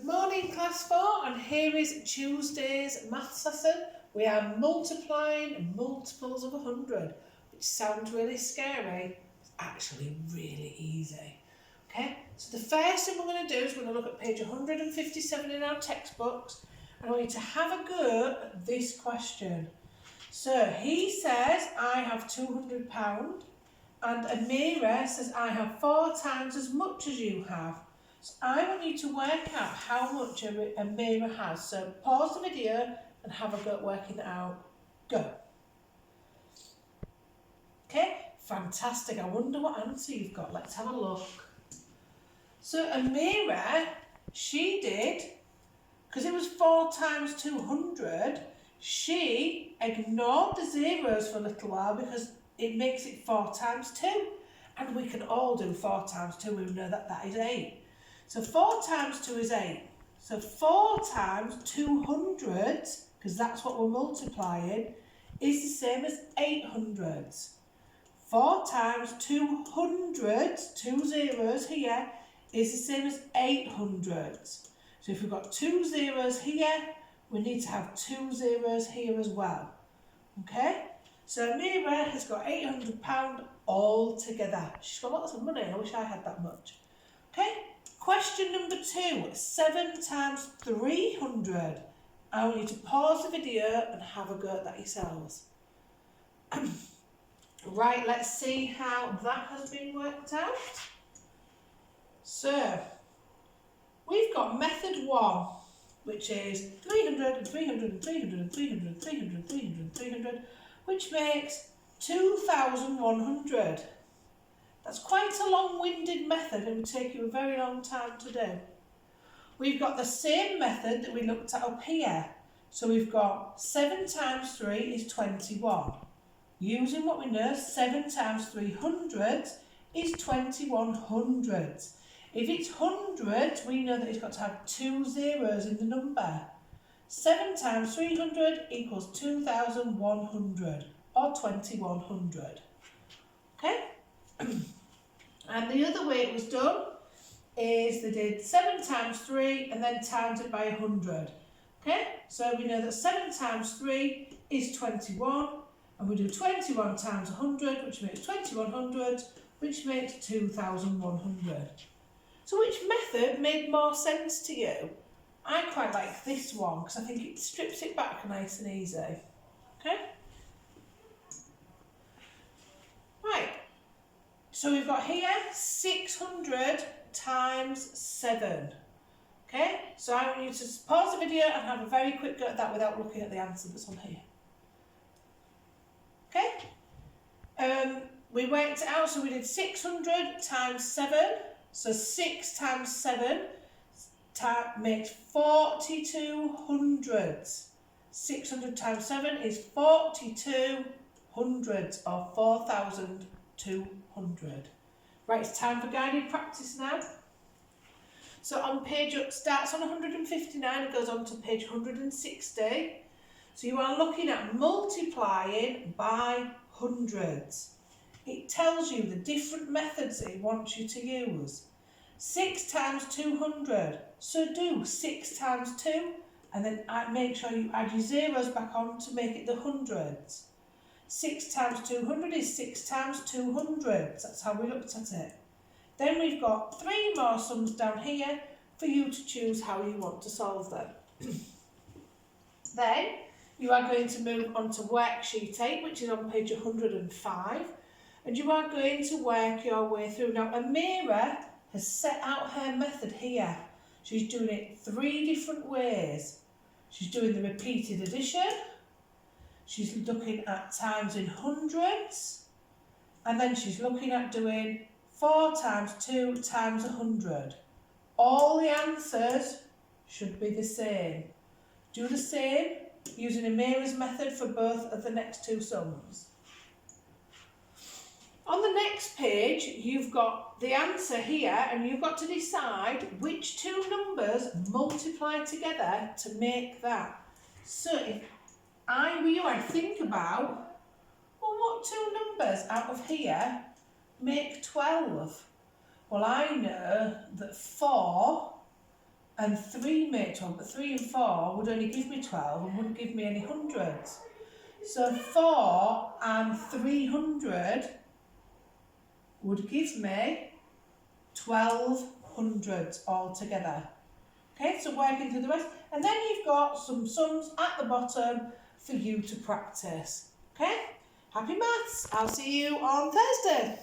Morning class 4, and here is Tuesday's maths lesson. We are multiplying multiples of 100, which sounds really scary. It's actually really easy. Okay, so the first thing we're going to do is we're going to look at page 157 in our textbooks, and I want you to have a go at this question. So he says, I have £200, and Amira says, I have 4 times as much as you have. So I want you to work out how much Amira has. So pause the video and have a go at working it out. Go. Okay, fantastic. I wonder what answer you've got. Let's have a look. So Amira, she did, because it was 4 times 200, she ignored the zeros for a little while because it makes it 4 times 2. And we can all do 4 times 2. We know that that is 8. So 4 times 2 is 8. So 4 times 200, because that's what we're multiplying, is the same as 800s. 4 times 200, 2 zeros here, is the same as 800s. So if we've got 2 zeros here, we need to have 2 zeros here as well. Okay? So Amira has got £800 all together. She's got lots of money. I wish I had that much. Okay? Question number 2, 7 times 300. I want you to pause the video and have a go at that yourselves. Right, let's see how that has been worked out. So, we've got method 1, which is 300 and 300 and 300 and 300 and 300 and 300 and 300, which makes 2,100. That's quite a long-winded method and will take you a very long time to do. We've got the same method that we looked at up here. So we've got 7 times 3 is 21. Using what we know, 7 times 300 is 2100. If it's hundreds, we know that it's got to have 2 zeros in the number. 7 times 300 equals 2,100 or 2100. Okay? And the other way it was done is they did 7 times 3 and then times it by 100. Okay, so we know that 7 times 3 is 21, and we do 21 times 100, which makes 2100, which makes 2,100. So which method made more sense to you? I quite like this one because I think it strips it back nice and easy. Okay? Right. So we've got here 600 times 7. Okay, so I want you to pause the video and have a very quick go at that without looking at the answer that's on here. Okay, we worked it out, so we did 600 times 7. So 6 times 7 makes 42 hundreds. 600 times 7 is 42 hundreds or 4,200. Right, it's time for guided practice now. So on page, it starts on 159 and goes on to page 160. So you are looking at multiplying by hundreds. It tells you the different methods that it wants you to use. 6 times 200. So do 6 times 2 and then make sure you add your zeros back on to make it the hundreds. 6 times 200 is 6 times 200. That's how we looked at it. Then we've got 3 more sums down here for you to choose how you want to solve them. Then you are going to move on to worksheet 8, which is on page 105, and you are going to work your way through. Now Amira has set out her method here. She's doing it 3 different ways. She's doing the repeated addition, she's looking at times in hundreds, and then she's looking at doing 4 times 2 times 100. All the answers should be the same. Do the same using Amira's method for both of the next 2 sums. On the next page, you've got the answer here, and you've got to decide which 2 numbers multiply together to make that. So if I were you, I'd think about, well, what 2 numbers out of here make 12? Well, I know that 4 and 3 make 12, but 3 and 4 would only give me 12 and wouldn't give me any hundreds. So 4 and 300 would give me 12 hundreds altogether. Okay, so working through the rest. And then you've got some sums at the bottom for you to practice. Okay, happy maths. I'll see you on Thursday.